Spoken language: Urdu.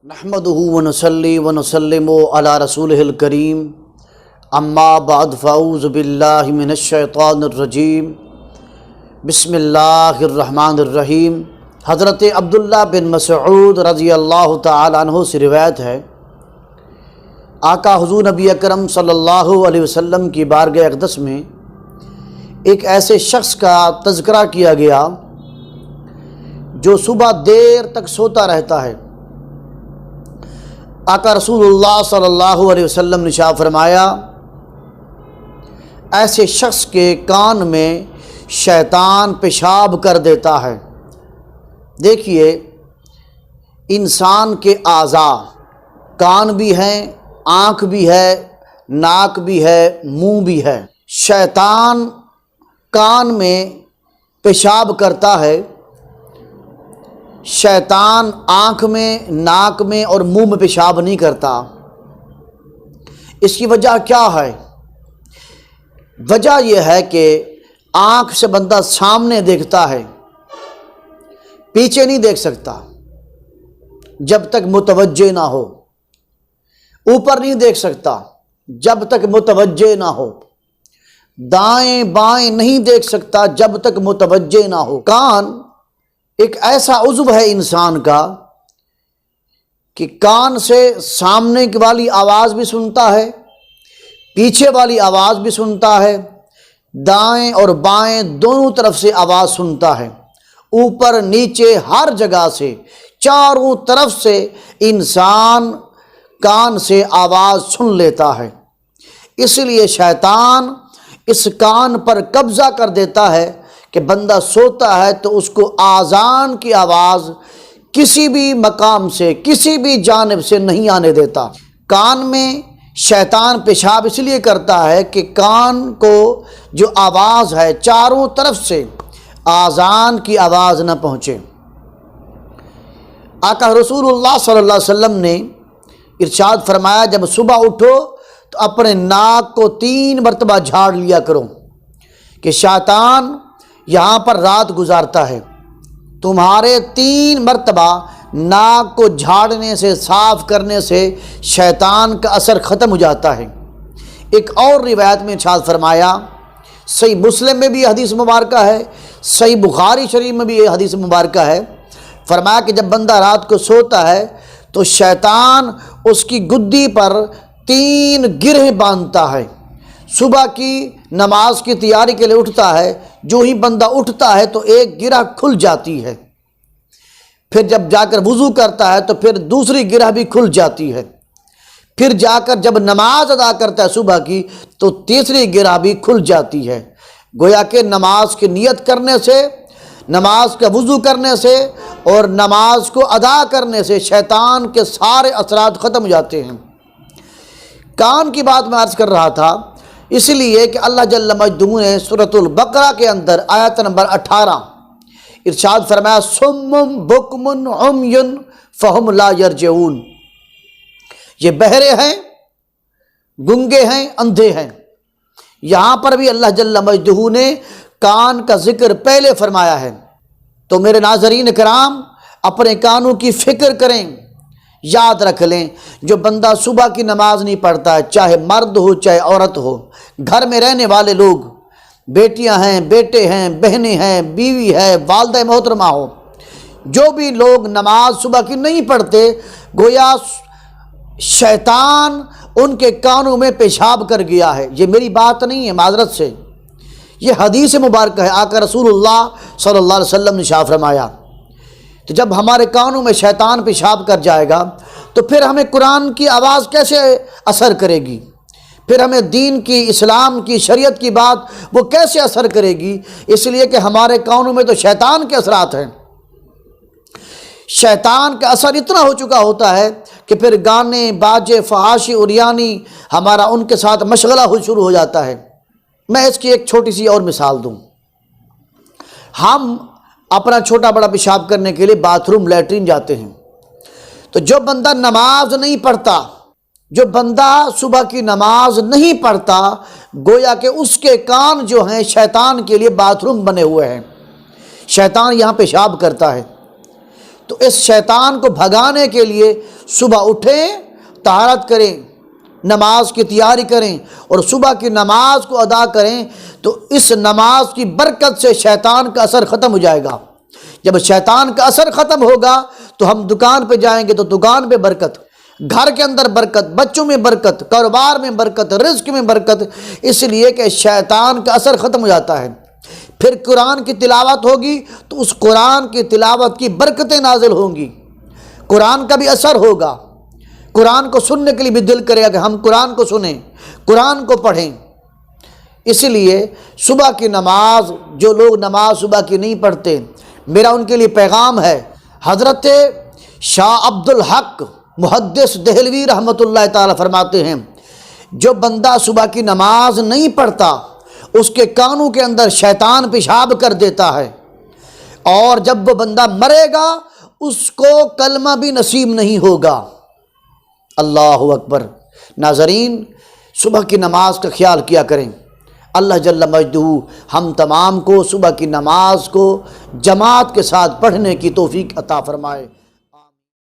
نحمدہ ونصلی ونسلم علی رسولہ الکریم اما بعد فاعوذ باللہ من الشیطان الرجیم بسم اللہ الرحمن الرحیم۔ حضرت عبداللہ بن مسعود رضی اللہ تعالی عنہ سے روایت ہے، آقا حضور نبی اکرم صلی اللہ علیہ وسلم کی بارگاہ اقدس میں ایک ایسے شخص کا تذکرہ کیا گیا جو صبح دیر تک سوتا رہتا ہے۔ آقا رسول اللہ صلی اللہ علیہ وسلم نے ارشاد فرمایا، ایسے شخص کے کان میں شیطان پیشاب کر دیتا ہے۔ دیکھیے، انسان کے اعضاء کان بھی ہیں، آنکھ بھی ہے، ناک بھی ہے، منہ بھی ہے۔ شیطان کان میں پیشاب کرتا ہے، شیطان آنکھ میں، ناک میں اور منہ میں پیشاب نہیں کرتا۔ اس کی وجہ کیا ہے؟ وجہ یہ ہے کہ آنکھ سے بندہ سامنے دیکھتا ہے، پیچھے نہیں دیکھ سکتا جب تک متوجہ نہ ہو، اوپر نہیں دیکھ سکتا جب تک متوجہ نہ ہو، دائیں بائیں نہیں دیکھ سکتا جب تک متوجہ نہ ہو۔ کان ایک ایسا عضو ہے انسان کا کہ کان سے سامنے کی والی آواز بھی سنتا ہے، پیچھے والی آواز بھی سنتا ہے، دائیں اور بائیں دونوں طرف سے آواز سنتا ہے، اوپر نیچے ہر جگہ سے، چاروں طرف سے انسان کان سے آواز سن لیتا ہے۔ اس لیے شیطان اس کان پر قبضہ کر دیتا ہے کہ بندہ سوتا ہے تو اس کو آذان کی آواز کسی بھی مقام سے، کسی بھی جانب سے نہیں آنے دیتا۔ کان میں شیطان پیشاب اس لیے کرتا ہے کہ کان کو جو آواز ہے چاروں طرف سے آذان کی آواز نہ پہنچے۔ آقا رسول اللہ صلی اللہ علیہ وسلم نے ارشاد فرمایا، جب صبح اٹھو تو اپنے ناک کو 3 مرتبہ جھاڑ لیا کرو کہ شیطان یہاں پر رات گزارتا ہے۔ تمہارے 3 مرتبہ ناک کو جھاڑنے سے، صاف کرنے سے شیطان کا اثر ختم ہو جاتا ہے۔ ایک اور روایت میں ارشاد فرمایا، صحیح مسلم میں بھی یہ حدیث مبارکہ ہے، صحیح بخاری شریف میں بھی یہ حدیث مبارکہ ہے، فرمایا کہ جب بندہ رات کو سوتا ہے تو شیطان اس کی گدی پر 3 گرہ باندھتا ہے۔ صبح کی نماز کی تیاری کے لیے اٹھتا ہے، جو ہی بندہ اٹھتا ہے تو ایک گرہ کھل جاتی ہے، پھر جب جا کر وضو کرتا ہے تو پھر دوسری گرہ بھی کھل جاتی ہے، پھر جا کر جب نماز ادا کرتا ہے صبح کی تو تیسری گرہ بھی کھل جاتی ہے۔ گویا کہ نماز کی نیت کرنے سے، نماز کا وضو کرنے سے اور نماز کو ادا کرنے سے شیطان کے سارے اثرات ختم ہو جاتے ہیں۔ کان کی بات میں عرض کر رہا تھا اس لیے کہ اللہ جل مجدہ نے سورۃ البقرہ کے اندر آیت نمبر 18 ارشاد فرمایا، صم بکم عمی فہم لا یرجعون، یہ بہرے ہیں، گنگے ہیں، اندھے ہیں۔ یہاں پر بھی اللہ جل مجدہ نے کان کا ذکر پہلے فرمایا ہے۔ تو میرے ناظرین کرام، اپنے کانوں کی فکر کریں، یاد رکھ لیں، جو بندہ صبح کی نماز نہیں پڑھتا ہے، چاہے مرد ہو چاہے عورت ہو، گھر میں رہنے والے لوگ، بیٹیاں ہیں، بیٹے ہیں، بہنیں ہیں، بیوی ہے، والدہ محترمہ ہو، جو بھی لوگ نماز صبح کی نہیں پڑھتے، گویا شیطان ان کے کانوں میں پیشاب کر گیا ہے۔ یہ میری بات نہیں ہے، معذرت سے، یہ حدیث مبارکہ ہے، آقا رسول اللہ صلی اللہ علیہ وسلم نے ارشاد فرمایا۔ تو جب ہمارے کانوں میں شیطان پیشاب کر جائے گا تو پھر ہمیں قرآن کی آواز کیسے اثر کرے گی؟ پھر ہمیں دین کی، اسلام کی، شریعت کی بات وہ کیسے اثر کرے گی؟ اس لیے کہ ہمارے کانوں میں تو شیطان کے اثرات ہیں۔ شیطان کا اثر اتنا ہو چکا ہوتا ہے کہ پھر گانے، باجے، فحاشی، عریانی ہمارا ان کے ساتھ مشغلہ شروع ہو جاتا ہے۔ میں اس کی ایک چھوٹی سی اور مثال دوں۔ ہم اپنا چھوٹا بڑا پیشاب کرنے کے لیے باتھ روم، لیٹرین جاتے ہیں، تو جو بندہ نماز نہیں پڑھتا، جو بندہ صبح کی نماز نہیں پڑھتا، گویا کہ اس کے کان جو ہیں شیطان کے لیے باتھ روم بنے ہوئے ہیں، شیطان یہاں پیشاب کرتا ہے۔ تو اس شیطان کو بھگانے کے لیے صبح اٹھیں، طہارت کریں، نماز کی تیاری کریں اور صبح کی نماز کو ادا کریں، تو اس نماز کی برکت سے شیطان کا اثر ختم ہو جائے گا۔ جب شیطان کا اثر ختم ہوگا تو ہم دکان پہ جائیں گے تو دکان پہ برکت، گھر کے اندر برکت، بچوں میں برکت، کاروبار میں برکت، رزق میں برکت، اس لیے کہ شیطان کا اثر ختم ہو جاتا ہے۔ پھر قرآن کی تلاوت ہوگی تو اس قرآن کی تلاوت کی برکتیں نازل ہوں گی، قرآن کا بھی اثر ہوگا، قرآن کو سننے کے لیے بھی دل کرے گا کہ ہم قرآن کو سنیں، قرآن کو پڑھیں۔ اس لیے صبح کی نماز، جو لوگ نماز صبح کی نہیں پڑھتے، میرا ان کے لیے پیغام ہے، حضرت شاہ عبد الحق محدث دہلوی رحمۃ اللہ تعالی فرماتے ہیں، جو بندہ صبح کی نماز نہیں پڑھتا اس کے کانوں کے اندر شیطان پیشاب کر دیتا ہے، اور جب وہ بندہ مرے گا اس کو کلمہ بھی نصیب نہیں ہوگا۔ اللہ اکبر۔ ناظرین، صبح کی نماز کا خیال کیا کریں۔ اللہ جل مجدہ ہم تمام کو صبح کی نماز کو جماعت کے ساتھ پڑھنے کی توفیق عطا فرمائے۔